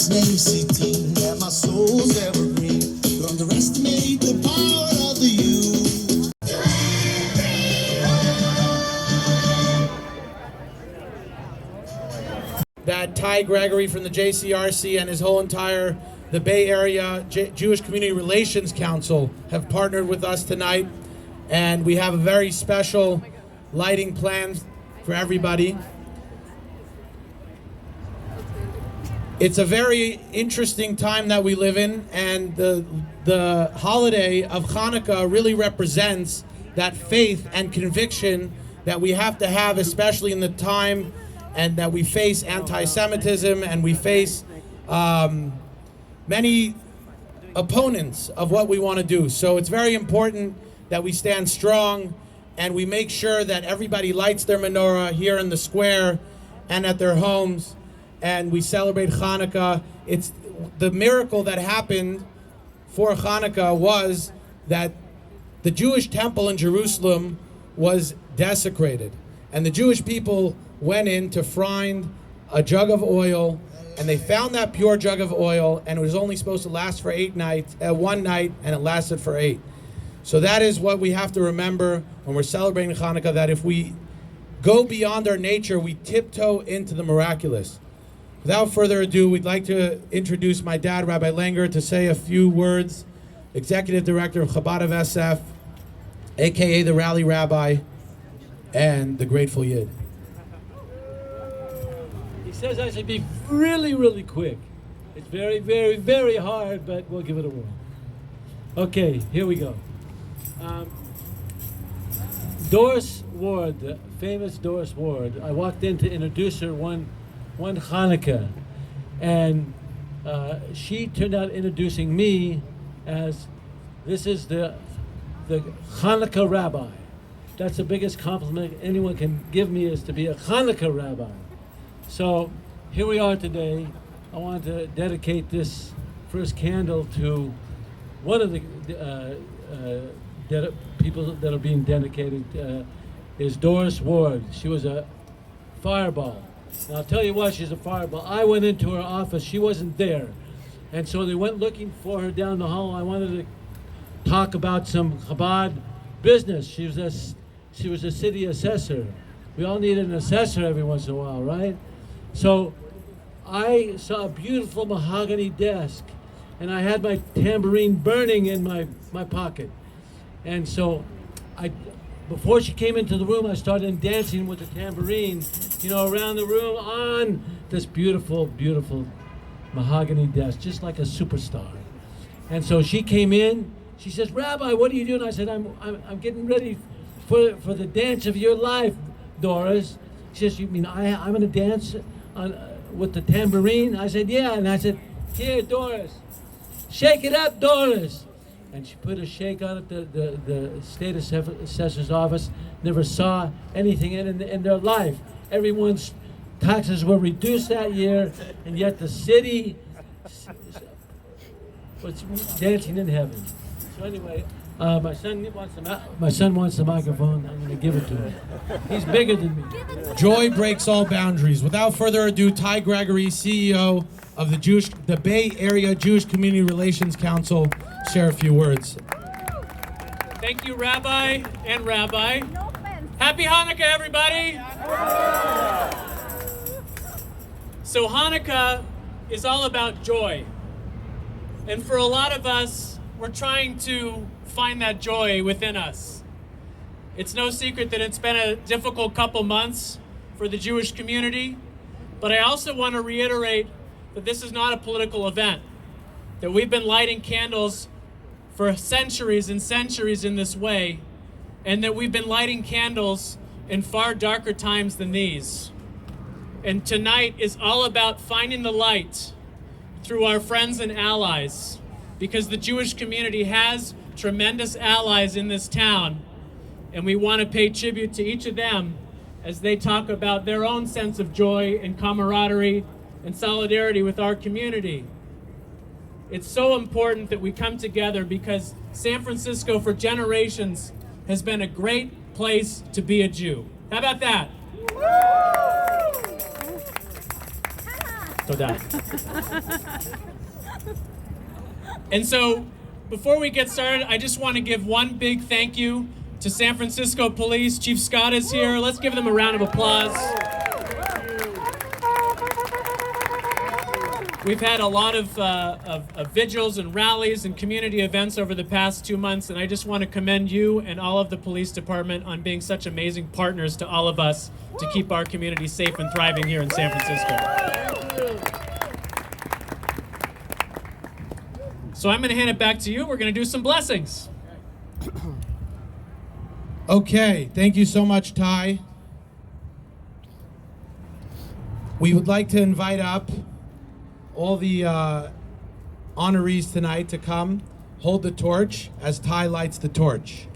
this name city, and my soul's evergreen. Don't underestimate the power of the youth. That Ty Gregory from the JCRC and his whole entire the Bay Area Jewish Community Relations Council have partnered with us tonight, and we have a very special lighting plan for everybody. It's a very interesting time that we live in, and the holiday of Hannukah really represents that faith and conviction that we have to have, especially in the time and that we face anti-Semitism and we face many opponents of what we want to do. So it's very important that we stand strong and we make sure that everybody lights their menorah here in the square and at their homes, and we celebrate Hannukah. It's the miracle that happened for Hannukah was that the Jewish temple in Jerusalem was desecrated, and the Jewish people went in to find a jug of oil, and they found that pure jug of oil, and it was only supposed to last for one night, and it lasted for 8. So that is what we have to remember when we're celebrating Hannukah, that if we go beyond our nature, we tiptoe into the miraculous. Without further ado, we'd like to introduce my dad, Rabbi Langer, to say a few words, Executive Director of Chabad of SF, AKA the Rally Rabbi, and the Grateful Yid. He says I should be really, really quick. It's very, very, very hard, but we'll give it a whirl. Okay, here we go. Doris Ward, the famous Doris Ward, I walked in to introduce her one Hannukah, and she turned out introducing me as, this is the Hannukah rabbi. That's the biggest compliment anyone can give me, is to be a Hannukah rabbi. So here we are today. I want to dedicate this first candle to one of the people that are being dedicated, is Doris Ward. She was a fireball. Now I'll tell you what, she's a fireball. I went into her office, she wasn't there. And so they went looking for her down the hall. I wanted to talk about some Chabad business. She was a city assessor. We all need an assessor every once in a while, right? So I saw a beautiful mahogany desk, and I had my tambourine burning in my pocket. And so before she came into the room, I started dancing with the tambourine, around the room on this beautiful, beautiful mahogany desk, just like a superstar. And so she came in, she says, "Rabbi, what are you doing?" I said, I'm getting ready for the dance of your life, Doris. She says, "You mean I'm gonna dance with the tambourine?" I said, "Yeah." And I said, "Here, Doris, shake it up, Doris." And she put a shake on it. The state assessor's office never saw anything in their life. Everyone's taxes were reduced that year, and yet the city was dancing in heaven. So anyway, my son wants the microphone. I'm going to give it to him. He's bigger than me. Joy breaks all boundaries. Without further ado, Ty Gregory, CEO of the Bay Area Jewish Community Relations Council, share a few words. Thank you, Rabbi and Rabbi. Happy Hanukkah, everybody! So Hanukkah is all about joy. And for a lot of us, we're trying to find that joy within us. It's no secret that it's been a difficult couple months for the Jewish community, but I also want to reiterate that this is not a political event, that we've been lighting candles for centuries and centuries in this way, and that we've been lighting candles in far darker times than these. And tonight is all about finding the light through our friends and allies, because the Jewish community has tremendous allies in this town, and we want to pay tribute to each of them as they talk about their own sense of joy and camaraderie and solidarity with our community. It's so important that we come together, because San Francisco for generations has been a great place to be a Jew. How about that? Toda. And so, before we get started, I just want to give one big thank you to San Francisco Police. Chief Scott is here. Let's give them a round of applause. We've had a lot of vigils and rallies and community events over the past 2 months, and I just want to commend you and all of the police department on being such amazing partners to all of us to keep our community safe and thriving here in San Francisco. So I'm going to hand it back to you. We're going to do some blessings. Okay, thank you so much, Ty. We would like to invite up all the honorees tonight to come hold the torch as Ty lights the torch.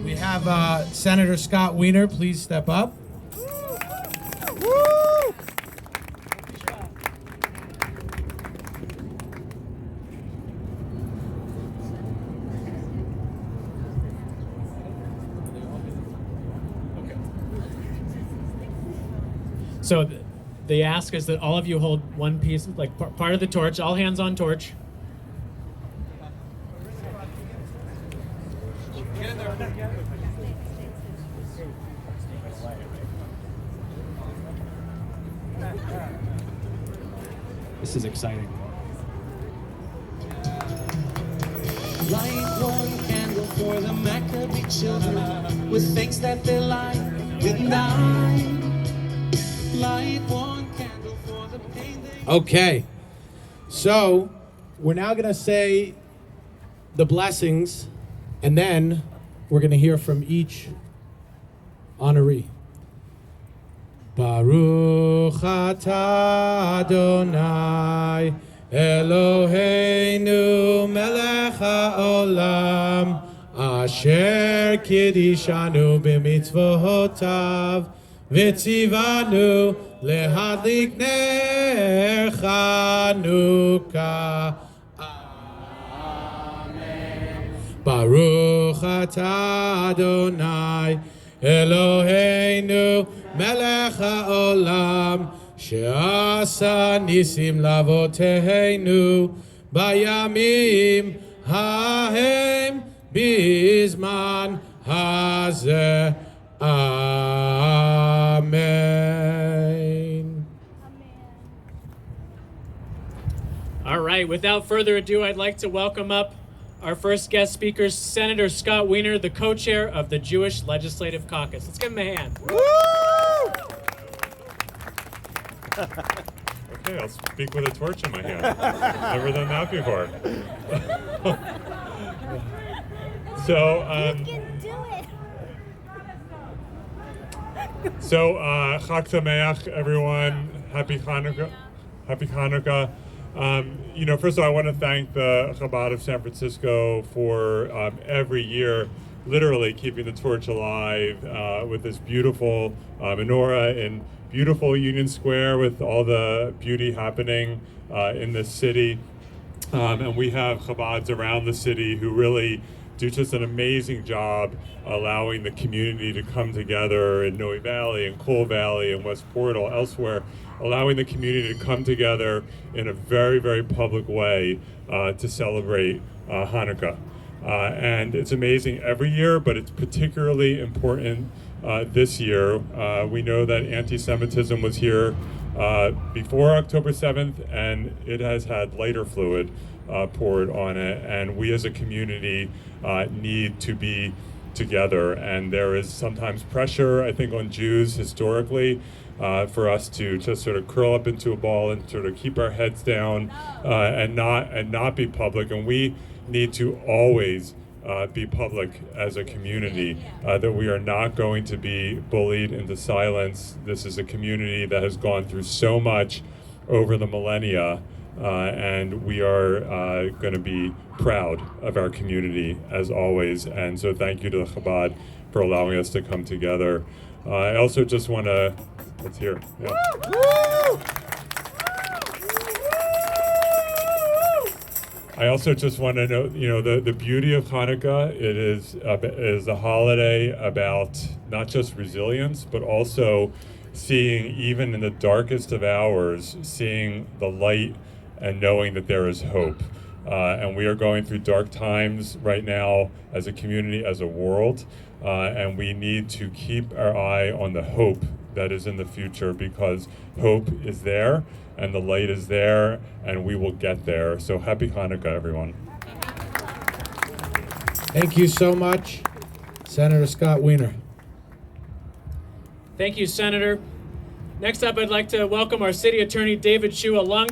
We have Senator Scott Wiener, please step up. So the ask is that all of you hold one piece, like part of the torch, all hands on torch. This is exciting. Light one candle for the Maccabee children with thanks that their light didn't die. Light one candle for the pain they... Okay, so we're now going to say the blessings, and then we're going to hear from each honoree. Baruch atah Adonai Eloheinu melech haolam asher kiddishanu b'mitzvotav v'tzivanu lehadlik ner Hannukah. Amen. Baruch atah Adonai Eloheinu melech haolam she'asa nisim lavoteinu bayamim hahem bizman hazeh. Amen. All right, without further ado, I'd like to welcome up our first guest speaker, Senator Scott Wiener, the co-chair of the Jewish Legislative Caucus. Let's give him a hand. Okay, I'll speak with a torch in my hand. Never done that before. So, Chag Sameach, everyone. Happy Hannukah. Happy Hannukah. First of all, I want to thank the Chabad of San Francisco for every year literally keeping the torch alive with this beautiful menorah in beautiful Union Square with all the beauty happening in this city. And we have Chabads around the city who really do just an amazing job allowing the community to come together in Noe Valley and Cole Valley and West Portal, elsewhere, allowing the community to come together in a very, very public way to celebrate Hannukah. And it's amazing every year, but it's particularly important this year. We know that anti-Semitism was here before October 7th, and it has had lighter fluid poured on it, and we as a community need to be together. And there is sometimes pressure, I think, on Jews historically for us to just sort of curl up into a ball and sort of keep our heads down and not be public. And we need to always be public as a community, that we are not going to be bullied into silence. This is a community that has gone through so much over the millennia, and we are going to be proud of our community as always. And so thank you to the Chabad for allowing us to come together. I also just want to, let's hear. Yeah. I also just want to note, the beauty of Hanukkah. It is a holiday about not just resilience, but also seeing, even in the darkest of hours, seeing the light and knowing that there is hope. And we are going through dark times right now as a community, as a world, and we need to keep our eye on the hope that is in the future, because hope is there and the light is there and we will get there. So happy Hanukkah, everyone. Thank you so much, Senator Scott Wiener. Thank you, Senator. Next up, I'd like to welcome our City Attorney, David Chu, a long